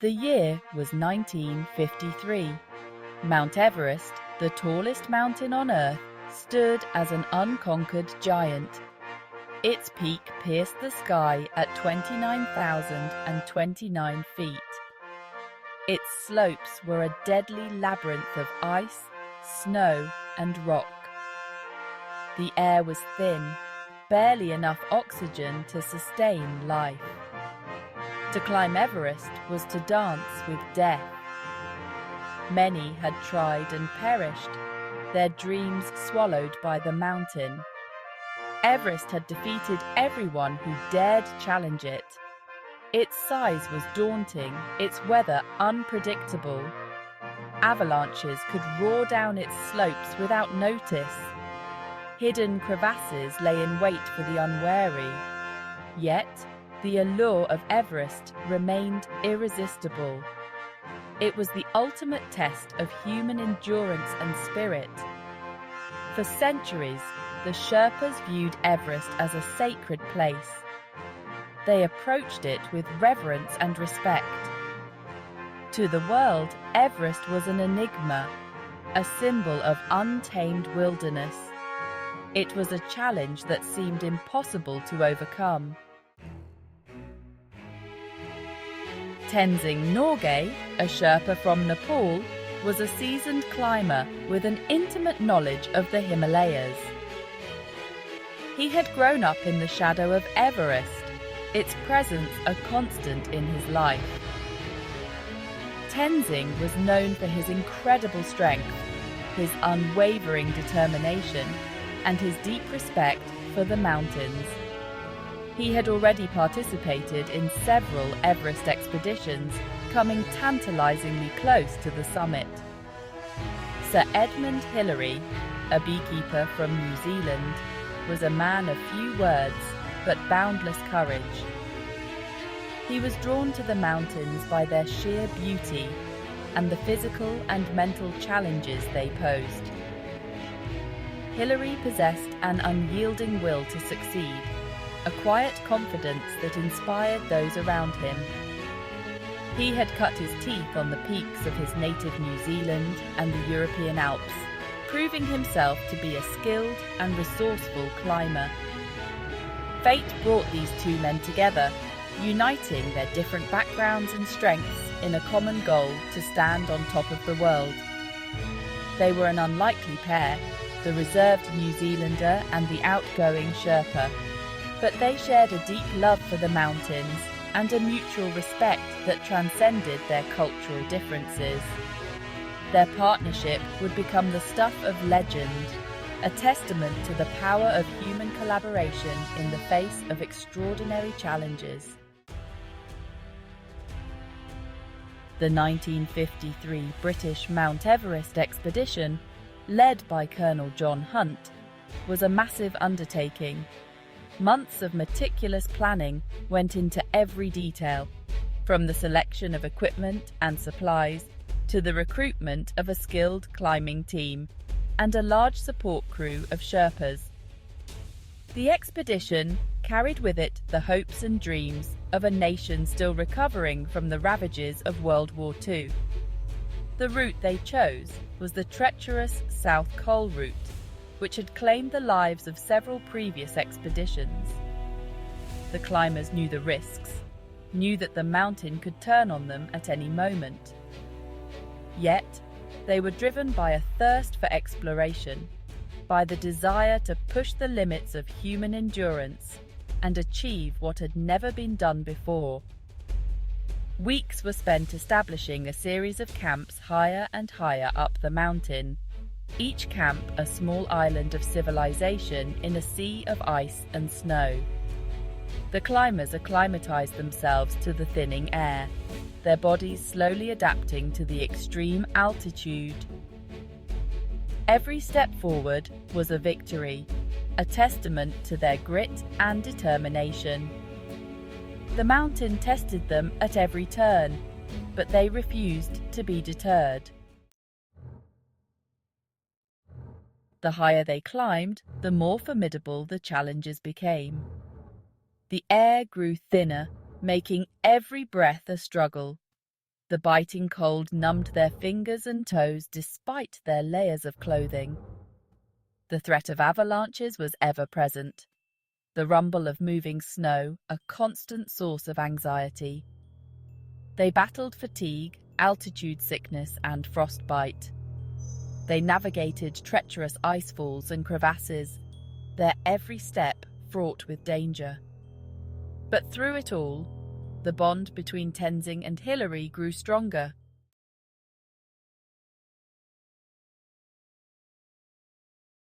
The year was 1953. Mount Everest, the tallest mountain on Earth, stood as an unconquered giant. Its peak pierced the sky at 29,029 feet. Its slopes were a deadly labyrinth of ice, snow, and rock. The air was thin, barely enough oxygen to sustain life. To climb Everest was to dance with death. Many had tried and perished, their dreams swallowed by the mountain. Everest had defeated everyone who dared challenge it. Its size was daunting, its weather unpredictable. Avalanches could roar down its slopes without notice. Hidden crevasses lay in wait for the unwary. Yet, the allure of Everest remained irresistible. It was the ultimate test of human endurance and spirit. For centuries, the Sherpas viewed Everest as a sacred place. They approached it with reverence and respect. To the world, Everest was an enigma, a symbol of untamed wilderness. It was a challenge that seemed impossible to overcome. Tenzing Norgay, a Sherpa from Nepal, was a seasoned climber with an intimate knowledge of the Himalayas. He had grown up in the shadow of Everest, its presence a constant in his life. Tenzing was known for his incredible strength, his unwavering determination, and his deep respect for the mountains. He had already participated in several Everest expeditions, coming tantalizingly close to the summit. Sir Edmund, a beekeeper from New Zealand, was a man of few words but boundless courage. He was drawn to the mountains by their sheer beauty and the physical and mental challenges they posed. Hillary possessed an unyielding will to succeed, a quiet confidence that inspired those around him. He had cut his teeth on the peaks of his native New Zealand and the European Alps, proving himself to be a skilled and resourceful climber. Fate brought these two men together, uniting their different backgrounds and strengths in a common goal to stand on top of the world. They were an unlikely pair, the reserved New Zealander and the outgoing Sherpa, but they shared a deep love for the mountains and a mutual respect that transcended their cultural differences. Their partnership would become the stuff of legend, a testament to the power of human collaboration in the face of extraordinary challenges. The 1953 British Mount Everest expedition, led by Colonel John Hunt, was a massive undertaking. Months of meticulous planning went into every detail, from the selection of equipment and supplies to the recruitment of a skilled climbing team and a large support crew of Sherpas. The expedition carried with it the hopes and dreams of a nation still recovering from the ravages of World War II. The route they chose was the treacherous South Col route, which had claimed the lives of several previous expeditions. The climbers knew the risks, knew that the mountain could turn on them at any moment. Yet, they were driven by a thirst for exploration, by the desire to push the limits of human endurance and achieve what had never been done before. Weeks were spent establishing a series of camps higher and higher up the mountain, each camp a small island of civilization in a sea of ice and snow. The climbers acclimatized themselves to the thinning air, their bodies slowly adapting to the extreme altitude. Every step forward was a victory, a testament to their grit and determination. The mountain tested them at every turn, but they refused to be deterred. The higher they climbed, the more formidable the challenges became. The air grew thinner, making every breath a struggle. The biting cold numbed their fingers and toes despite their layers of clothing. The threat of avalanches was ever present, the rumble of moving snow a constant source of anxiety. They battled fatigue, altitude sickness, and frostbite. They navigated treacherous icefalls and crevasses, their every step fraught with danger. But through it all, the bond between Tenzing and Hilary grew stronger.